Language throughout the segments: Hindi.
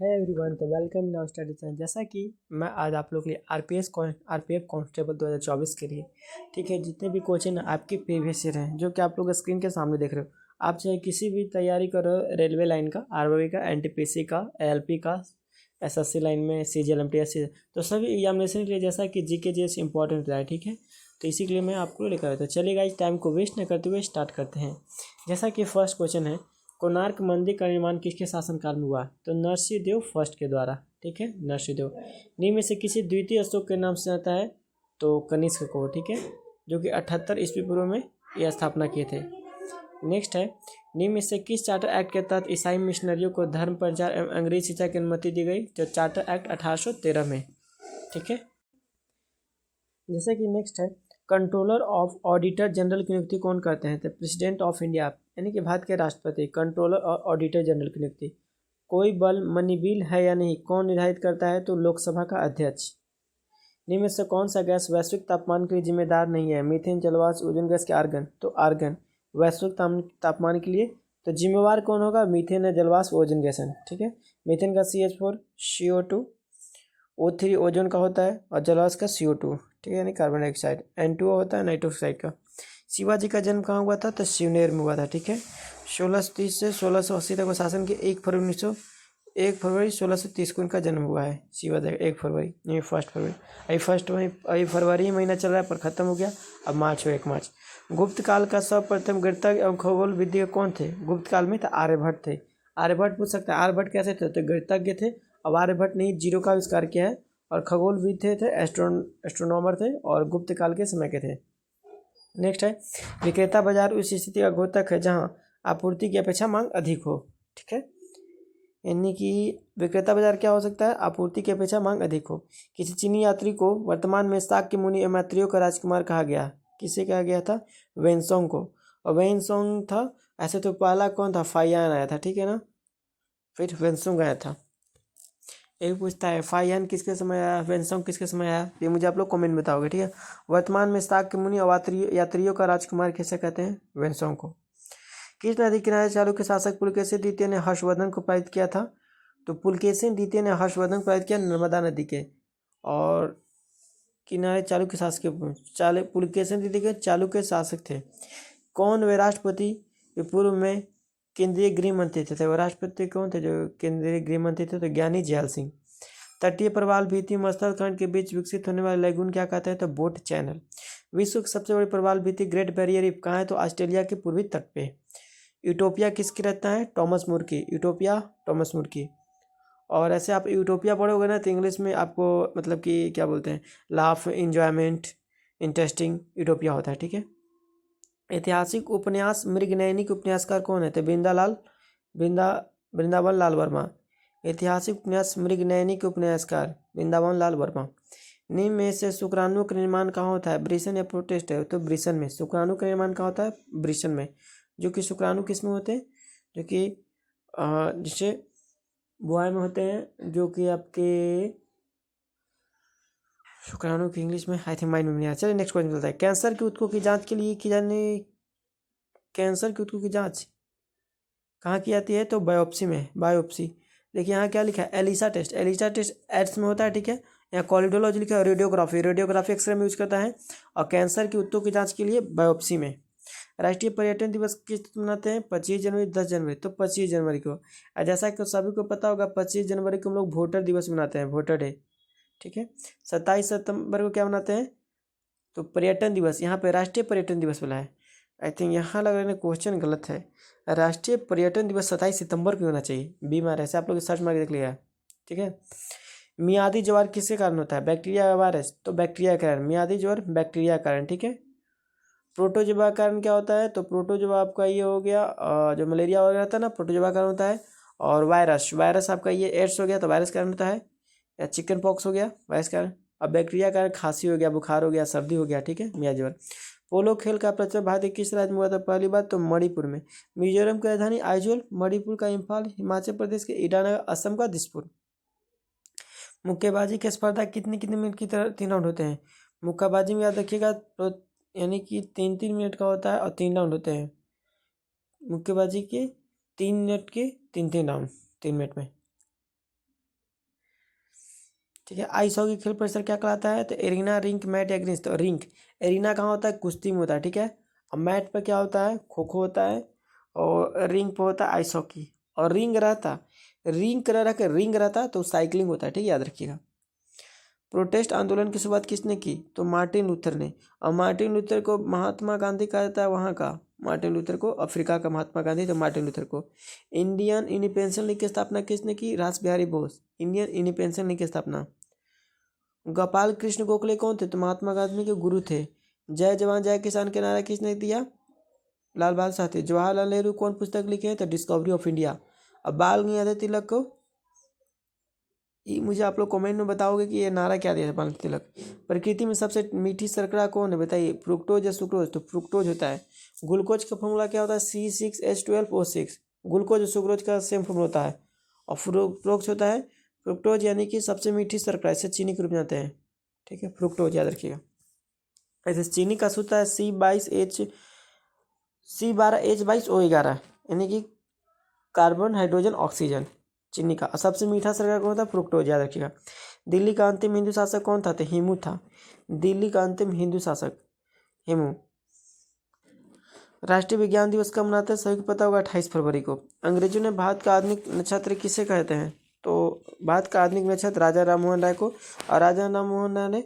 है एवरीवन, तो welcome in our study channel. जैसा कि मैं आज आप लोग के लिए आरपीएफ कांस्टेबल 2024 के लिए ठीक है, जितने भी क्वेश्चन आपके प्रीवियस ईयर हैं जो कि आप लोग स्क्रीन के सामने देख रहे हो। आप चाहे किसी भी तैयारी कर रहे हो, रेलवे लाइन का, आरओबी का, एनटीपीसी का, एलपी का, एसएससी लाइन में, सीजीएल, एमटीएस, तो सभी एग्जामिनेशन के लिए जैसा कि जीके जीएस इंपॉर्टेंट रहा है। ठीक है, तो इसी के लिए मैं आपको लेकर आया। तो चलिए गाइस, टाइम को वेस्ट न करते हुए स्टार्ट करते हैं। जैसा कि फर्स्ट क्वेश्चन है, कोणार्क मंदिर का निर्माण किसके शासनकाल में हुआ? तो नरसिंहदेव फर्स्ट के द्वारा। ठीक है, नरसिंहदेव। निम्न में से किसी द्वितीय अशोक के नाम से आता है? तो कनिष्क को। ठीक है, जो कि 78 ईस्वी पूर्व में यह स्थापना किए थे। नेक्स्ट है, निम्न में से किस चार्टर एक्ट के तहत ईसाई मिशनरियों को धर्म प्रचार एवं अंग्रेजी शिक्षा की अनुमति दी गई? जो चार्टर एक्ट 1813 में। ठीक है, जैसे कि नेक्स्ट है, कंट्रोलर ऑफ ऑडिटर जनरल की नियुक्ति कौन करते हैं? तो प्रेसिडेंट ऑफ इंडिया, यानी कि भारत के राष्ट्रपति। कंट्रोलर और ऑडिटर जनरल की नियुक्ति। कोई बल मनी बिल है या नहीं, कौन निर्धारित करता है? तो लोकसभा का अध्यक्ष। निम्न में से कौन सा गैस वैश्विक तापमान के लिए जिम्मेदार नहीं है? मीथेन, जलवाष्प, ओजोन गैस के आर्गन? तो आर्गन। वैश्विक तापमान के लिए तो जिम्मेवार कौन होगा? मीथेन है, जलवाष्प, ओजोन गैस है। ठीक है, मीथेन का CH4, CO2, O3 ओजोन का होता है, और जलवाष्प का CO2। ठीक है, यानी कार्बन डाइऑक्साइड। N2O होता है नाइट्रोजन ऑक्साइड का। शिवाजी का जन्म कहाँ हुआ था? तो शिवनेर में हुआ था। ठीक है, 1630 से 1680 तक शासन के 1 फरवरी 1630 को इनका जन्म हुआ है। शिवाजी का 1 फरवरी, नहीं 1 फरवरी। अभी फरवरी महीना चल रहा है पर ख़त्म हो गया। अब मार्च हो, 1 मार्च। गुप्त काल का सर्वप्रथम गणितज्ञ एवं खगोल विद्या कौन थे? गुप्त काल में तो आर्यभट्ट थे। आर्यभट्ट पूछ सकते हैं, आर्यभट्ट कैसे थे? तो गणितज्ञ थे। अब आर्यभट्ट ने जीरो का आविष्कार किया है। और खगोलविद थे, एस्ट्रोनॉमर थे, और गुप्त काल के समय के थे। नेक्स्ट है, विक्रेता बाजार उस स्थिति का घोतक है जहां आपूर्ति की अपेक्षा मांग अधिक हो। ठीक है, यानी कि विक्रेता बाजार क्या हो सकता है? आपूर्ति की अपेक्षा मांग अधिक हो। किसी चीनी यात्री को वर्तमान में शाक्य मुनि एवं मैत्रियों का राजकुमार कहा गया। किसे कहा गया था? वेनसोंग को। और वेनसोंग था, ऐसे तो पहला कौन था? फाइयान आया था। ठीक है ना, फिर वेनसोंग आया था। एक पूछता है, फाइयान किसके समय आया, वेनसोंग किसके समय आया? ये मुझे आप लोग कमेंट में बताओगे। ठीक है, वर्तमान में शाक्य मुनि और यात्रियों का राजकुमार कैसे कहते हैं? वेनसोंग को। किस नदी किनारे चालुक्य शासक पुलकेशिन द्वितीय ने हर्षवर्धन को पराजित किया था? तो पुलकेशिन द्वितीय ने हर्षवर्धन को पराजित किया नर्मदा नदी के। और किनारे चालुक्य शासक पुलकेशिन द्वितीय के चालुक्य शासक थे। कौन वे राष्ट्रपति पूर्व में केंद्रीय गृह मंत्री थे? तो राष्ट्रपति कौन थे जो केंद्रीय गृह मंत्री थे? तो ज्ञानी जैल सिंह। तटीय प्रवाल भित्ति मस्तक खंड के बीच विकसित होने वाले लैगून क्या कहते हैं? तो बोट चैनल। विश्व की सबसे बड़ी प्रवाल भित्ति ग्रेट बैरियर रीफ कहाँ है? तो ऑस्ट्रेलिया के पूर्वी तट पे। यूटोपिया किसकी रचना है? टॉमस मूर की। यूटोपिया टॉमस मूर की। और ऐसे आप यूटोपिया पढ़ोगे ना तो इंग्लिश में आपको मतलब कि क्या बोलते हैं, लाफ, इंजॉयमेंट, इंटरेस्टिंग, यूटोपिया होता है। ठीक है, ऐतिहासिक उपन्यास मृगनयनी के उपन्यासकार कौन है? तो वृंदावन लाल वर्मा। ऐतिहासिक उपन्यास मृगनयनी के उपन्यासकार वृंदावन लाल वर्मा। निम्न में से शुक्राणु का निर्माण कहाँ होता है? ब्रिशन या प्रोटेस्ट है? तो ब्रिशन में। शुक्राणु का निर्माण कहाँ होता है? ब्रिशन में। जो कि शुक्राणु किस में होते हैं? जो कि जिसे बुआई में होते हैं, जो कि आपके शुक्राणु की इंग्लिश में आई थिंक माइंड में नहीं आ। चलिए नेक्स्ट क्वेश्चन चलता है। कैंसर के ऊतकों की जांच के लिए की जाने कैंसर के ऊतकों की जांच कहाँ की जाती है? तो बायोप्सी में, बायोप्सी। देखिए यहाँ क्या लिखा है? ELISA test. ELISA test AIDS में होता है। ठीक है, यहाँ कॉलिडोलॉजी लिखा है। रेडियोग्राफी, रेडियोग्राफी एक्सरे में यूज करता है। और कैंसर के ऊतकों की जांच के लिए बायोप्सी में। राष्ट्रीय पर्यटन दिवस किस दिन मनाते हैं? 25 जनवरी, 10 जनवरी। तो 25 जनवरी को। और जैसा कि सभी को पता होगा, 25 जनवरी को हम लोग वोटर दिवस मनाते हैं, वोटर डे। ठीक है, 27 सितंबर को क्या मनाते हैं? तो पर्यटन दिवस। यहाँ पे राष्ट्रीय पर्यटन दिवस बोला है। आई थिंक यहाँ लग रहा है क्वेश्चन गलत है। राष्ट्रीय पर्यटन दिवस 27 सितंबर को होना चाहिए। बी मार, ऐसे आप लोग सर्च मार के देख लिया। ठीक है, मियादी ज्वर किसके कारण होता है? बैक्टीरिया या वायरस? तो बैक्टीरिया के कारण। मियादी ज्वर बैक्टीरिया के कारण। ठीक है, प्रोटोजोआ का कारण क्या होता है? तो प्रोटोजोआ आपका ये हो गया, जो मलेरिया वगैरह रहता है ना, प्रोटोजोआ का कारण होता है। और वायरस, वायरस आपका ये एड्स हो गया तो वायरस का कारण होता है। या चिकन पॉक्स हो गया, वायरस का कारण। अब बैक्टीरिया का कारण खांसी हो गया, बुखार हो गया, सर्दी हो गया। ठीक है, मियादी ज्वर। पोलो खेल का प्रचलन भारत के किस राज्य में हुआ था? पहली बात तो मणिपुर में। मिजोरम की राजधानी आइजोल, मणिपुर का इम्फाल, हिमाचल प्रदेश के ईटानगर, असम का दिसपुर। मुक्केबाजी की स्पर्धा कितने कितने मिनट की तरह 3 राउंड होते हैं? मुक्केबाजी में याद रखिएगा तो यानी कि 3-3 मिनट का होता है और 3 राउंड होते हैं। मुक्केबाजी के 3 मिनट के 3-3 राउंड, 3 मिनट में। ठीक है। आइस हॉकी खेल परिसर क्या कहलाता है? तो एरिना, रिंक, मैट या ग्रीन्स। तो रिंक, एरिना कहाँ होता है? कुश्ती में होता है, ठीक है। और मैट पर क्या होता है? खो खो होता है। और रिंग पर होता है आइस हॉकी। और रिंग रहता तो साइकिलिंग होता है, ठीक है, याद रखिएगा। प्रोटेस्ट आंदोलन की शुरुआत किसने की? तो मार्टिन लूथर ने। और मार्टिन लूथर को महात्मा गांधी कहा जाता है वहाँ का। मार्टिन लूथर को अफ्रीका का महात्मा गांधी, तो मार्टिन लूथर को। इंडियन इंडिपेंडेंस लीग की स्थापना किसने की? रास Bihari Bose. Indian independence league की स्थापना। गोपाल कृष्ण गोखले कौन थे? तो महात्मा गांधी के गुरु थे। जय जवान जय किसान के नारा किसने दिया? लाल बहादुर शास्त्री। जवाहरलाल नेहरू कौन पुस्तक लिखे हैं? तो डिस्कवरी ऑफ इंडिया। अब बाल गंगाधर तिलक को, ये मुझे आप लोग कमेंट में बताओगे कि ये नारा क्या दिया था बाल तिलक। प्रकृति में सबसे मीठी शर्करा कौन है? बताइए, फ्रुक्टोज या सुक्रोज? तो फ्रुक्टोज होता है। ग्लूकोज का फॉर्मूला क्या होता है? C6H12O6। ग्लूकोज और सुक्रोज का सेम फॉर्मूला होता है। और फ्रुक्टोज होता है, फ्रुक्टोज यानी कि सबसे मीठी शर्करा, इसे चीनी के रूप में जाते हैं, ठीक है, फ्रुक्टोज याद रखिएगा। ऐसे चीनी का सूत्र है C12H22O11, यानी कि कार्बन, हाइड्रोजन, ऑक्सीजन, चीनी का। और सबसे मीठा शर्करा कौन था? फ्रुक्टोज, याद रखिएगा। दिल्ली का अंतिम हिंदू शासक कौन था? तो हेमू था। दिल्ली का अंतिम हिंदू शासक हेमू। राष्ट्रीय विज्ञान दिवस कब मनाते हैं? सभी को पता होगा, 28 फरवरी को। अंग्रेजों ने भारत का आधुनिक नक्षत्र किसे कहते हैं? तो भारत का आधुनिक नक्षत्र राजा राम मोहन राय को। और राजा राम मोहन राय ने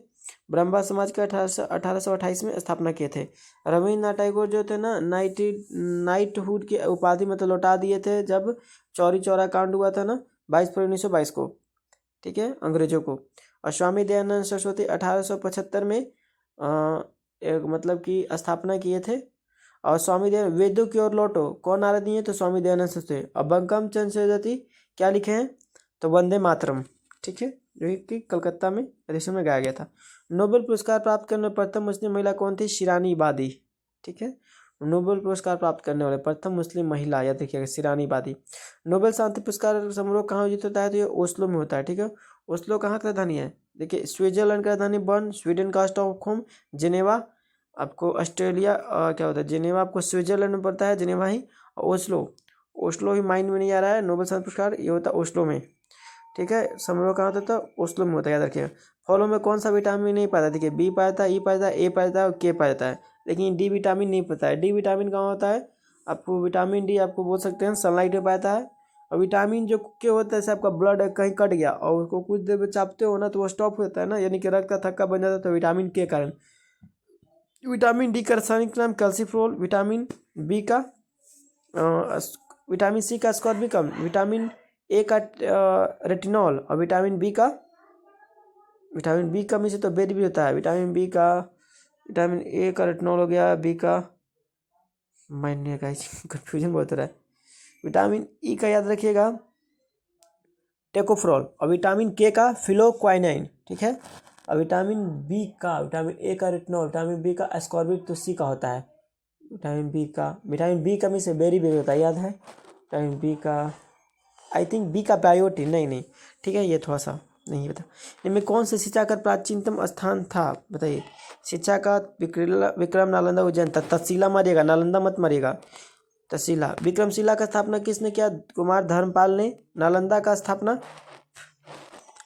ब्रह्मा समाज के 1828 में स्थापना किए थे। रविन्द्रनाथ टैगोर जो थे ना, नाइटहुड की उपाधि मतलब लौटा दिए थे जब चौरी चौरा कांड हुआ था ना, 22 फरवरी 1922 को, ठीक है, अंग्रेजों को। और स्वामी दयानंद सरस्वती 1875 में एक मतलब कि स्थापना किए थे। और स्वामी दयानंद वेदों की ओर लौटो कौन नारा दिए? तो स्वामी दयानंद सरस्वती। और बंकिम चंद्र चटर्जी क्या लिखे हैं? तो वंदे मातरम, ठीक है, जो कि कलकत्ता में एडिशन में गाया गया था। नोबेल पुरस्कार प्राप्त करने वाली प्रथम मुस्लिम महिला कौन थी? शिरानी इबादी, ठीक है। नोबेल पुरस्कार प्राप्त करने वाले प्रथम मुस्लिम महिला, याद रखिएगा, शिरानी इबादी। नोबेल शांति पुरस्कार समारोह कहाँ आयोजित होता है? तो ये ओस्लो में होता है, ठीक है। ओस्लो कहाँ का राजधानी है? देखिए, स्विट्जरलैंड का राजधानी बर्न, स्वीडन का स्टॉकहोम, जिनेवा आपको ऑस्ट्रेलिया क्या होता है? जिनेवा आपको स्विट्जरलैंड में पड़ता है, जिनेवा ही। और ओस्लो ही माइंड में नहीं आ रहा है। नोबेल शांति पुरस्कार ये होता है ओस्लो में, ठीक है। समारोह कहाँ होता है? तो ओस्लो में होता है, याद रखिएगा। फलों में कौन सा विटामिन नहीं पाया? देखिए, बी पाया था, ई पाया था, ए पाया था और के पाया था, लेकिन डी विटामिन नहीं पता है। डी विटामिन कहाँ होता है? आपको विटामिन डी आपको बोल सकते हैं सनलाइट में पाता है। और विटामिन जो के होता है, जैसे आपका ब्लड कहीं कट गया और उसको कुछ देर में चापते हो ना, तो वो स्टॉप होता है ना, यानी कि रक्त का थक्का बन जाता है, तो विटामिन के कारण। विटामिन डी का रासायनिक नाम कैल्सीफ्लोर। विटामिन बी का विटामिन सी का स्कॉर्बिकम। विटामिन ए का रेटिनॉल। और विटामिन बी कमी से तो बेद भी होता है। विटामिन ए का रेटिनॉल हो गया, बी का माइंड नहीं है, कन्फ्यूजन बहुत हो रहा है। विटामिन ई का याद रखिएगा टेकोफ्रोल। और विटामिन के का फिलोक्वाइनाइन, ठीक है। और विटामिन ए का रेटिनॉल, विटामिन बी का एस्कॉर्बिक, तो सी का होता है। विटामिन बी कमी से बेरी होता है, याद है। विटामिन बी का आई थिंक बी का बायोटिन, नहीं, ठीक है, ये थोड़ा सा नहीं पता। इनमें कौन से शिक्षा का प्राचीनतम स्थान था? बताइए। शिक्षा का विक्रम, नालंदा, उज्जैन। तक्षशिला मारिएगा, नालंदा मत मारिएगा, तक्षशिला। विक्रमशिला का स्थापना किसने किया? कुमार धर्मपाल ने। नालंदा का स्थापना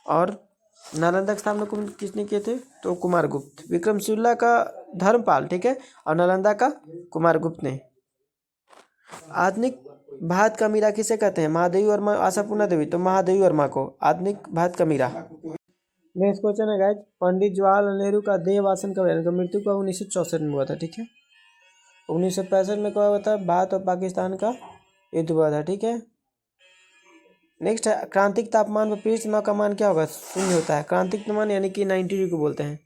और नालंदा की स्थापना किसने किए थे? तो कुमारगुप्त। विक्रमशिला का धर्मपाल, ठीक है, और नालंदा का कुमारगुप्त ने। आधुनिक भारत का मीरा किसे कहते हैं? महादेवी वर्मा, आशापूर्णा देवी। तो महादेवी वर्मा को आधुनिक भारत का मीरा। नेक्स्ट क्वेश्चन है गाइस, पंडित जवाहरलाल नेहरू का देहवासन कब हुआ? मृत्यु का 1964 में हुआ था, ठीक है। 1965 में क्या हुआ था? भारत और पाकिस्तान का युद्ध हुआ था, ठीक है। नेक्स्ट है, क्रांतिक तापमान पर पृष्ठ नौ का मान क्या होगा? शून्य होता है। क्रांतिक तापमान यानी कि 90 डिग्री को बोलते हैं।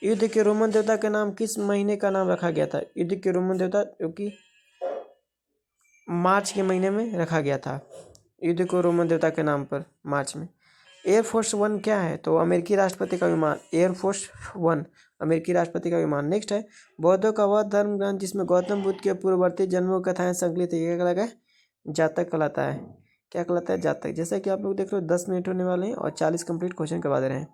युद्ध के रोमन देवता के नाम किस महीने का नाम रखा गया था? युद्ध के रोमन देवता जो कि मार्च के महीने में रखा गया था, युद्ध को रोमन देवता के नाम पर, मार्च में। एयरफोर्स 1 क्या है? तो अमेरिकी राष्ट्रपति का विमान। एयरफोर्स 1 अमेरिकी राष्ट्रपति का विमान। नेक्स्ट है, बौद्धों का वह धर्म ग्रंथ जिसमें गौतम बुद्ध के पूर्ववर्ती जन्मों कथाएं संकलित है, क्या कहलाता है? जातक कहलाता है। क्या कहलाता है? जातक। जैसा कि आप लोग देख रहे हो 10 मिनट होने वाले हैं और 40 कंप्लीट क्वेश्चन करवा दे रहे हैं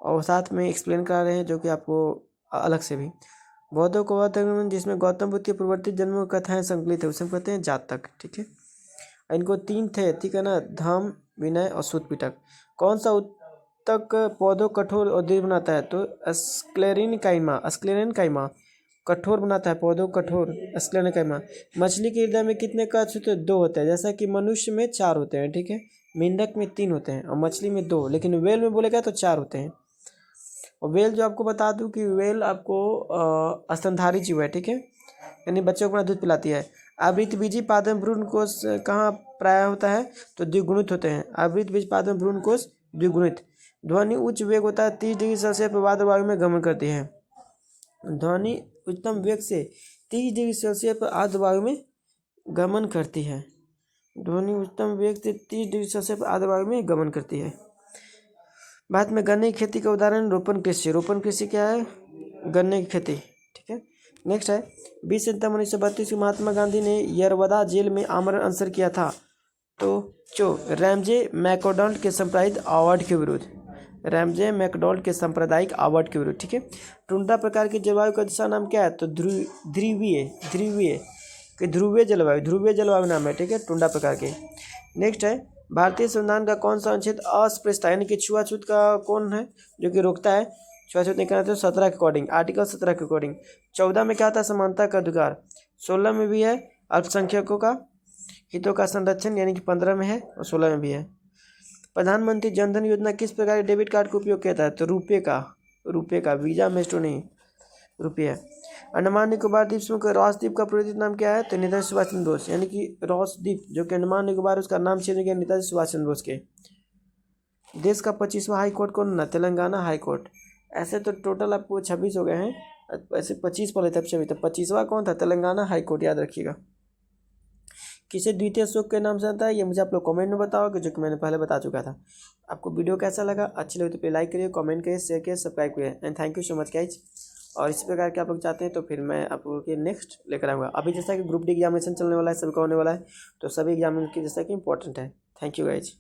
और साथ में एक्सप्लेन करा रहे हैं, जो कि आपको अलग से भी। बौद्धों को वह धर्म जिसमें गौतम बुद्ध के पूर्ववर्ती जन्मों कथाएं संकलित है, उसे कहते हैं जातक, ठीक है। इनको 3 थे, ठीक है ना, धम्म, विनय और सूत पिटक। कौन सा तक पौधों कठोर और दृढ़ बनाता है? तो स्क्लेरेनकाइमा कठोर बनाता है पौधों कठोर, स्क्लेरेनकाइमा। मछली के हृदय में कितने कक्ष होते हैं? 2 होते हैं। जैसा कि मनुष्य में 4 होते हैं, ठीक है, मेंढक में 3 होते हैं और मछली में 2, लेकिन व्हेल में बोलेगा तो 4 होते हैं। और व्हेल जो आपको बता दूं कि व्हेल आपको स्तनधारी जीव है, ठीक है, यानी बच्चों को अपना दूध पिलाती है। आवृतबीजी पादप भ्रूण कोष कहाँ प्राय होता है? तो द्विगुणित होते हैं। आवृतबीज पादप भ्रूण कोष द्विगुणित। ध्वनि उच्च वेग होता है 30 डिग्री सेल्सियस पर वायु वायु में गमन करती है। ध्वनि उच्चतम वेग से 30 डिग्री सेल्सियस पर आर्द्र वायु में गमन करती है। ध्वनि उच्चतम वेग से 30 डिग्री सेल्सियस पर आर्द्र वायु में गमन करती है। भारत में गन्ने की खेती का उदाहरण रोपण कृषि। रोपण कृषि क्या है? गन्ने की खेती, ठीक है। नेक्स्ट है 20 सितंबर 1932 को महात्मा गांधी ने यरवदा जेल में आमरण अनशन किया था। तो रैमजे मैकडॉनल्ड के सांप्रदायिक अवार्ड के विरुद्ध, रैमजे मैकडॉनल्ड के सांप्रदायिक अवार्ड के विरुद्ध, ठीक है। टुंड्रा प्रकार की जलवायु का दूसरा नाम क्या है? तो ध्रुवीय जलवायु नाम है, ठीक है, टुंड्रा प्रकार के। नेक्स्ट है भारतीय संविधान का कौन सा अनुच्छेद अस्पृश्यता यानी कि छुआछूत का कौन है जो कि रोकता है? छुआछूत नहीं करना। तो 17 के अकॉर्डिंग, आर्टिकल 17 के अकॉर्डिंग। 14 में क्या था? समानता का अधिकार। 16 में भी है अल्पसंख्यकों का हितों का संरक्षण, यानी कि 15 में है और 16 में भी है। प्रधानमंत्री जनधन योजना किस प्रकार के डेबिट कार्ड का उपयोग किया था? तो रुपये का, वीजा मेस्टो नहीं, रुपये। अंडमान निकोबार द्वीप समूह के रॉस द्वीप का पूर्वोत्तर नाम क्या है? तो नेताजी सुभाष चंद्र बोस, यानी कि रॉस द्वीप जो कि अंडमान निकोबार, उसका नाम चेंज हो गया नेताजी सुभाष चंद्र बोस के। देश का 25वां हाई कोर्ट कौन बना? Telangana high court. ऐसे तो टोटल आपको 26 हो गए हैं, ऐसे 25 बोले थे, 26, तो 25वां कौन था? तेलंगाना हाई कोर्ट, याद रखिएगा। किसे द्वितीय अशोक के नाम से आता है? ये मुझे आप लोग कमेंट में बताओगे, जो कि मैंने पहले बता चुका था। आपको वीडियो कैसा लगा? अच्छी लगे तो प्लीज लाइक करिए, कमेंट करिए, शेयर करिए, सब्सक्राइब करिए, and thank you so much guys. और इसी प्रकार के आप लोग चाहते हैं तो फिर मैं आप लोगों के नेक्स्ट लेकर आऊँगा। अभी जैसा कि ग्रुप डी एग्जामिनेशन चलने वाला है, सबका होने वाला है, तो सभी एग्जाम की जैसा कि इंपॉर्टेंट है। Thank you guys.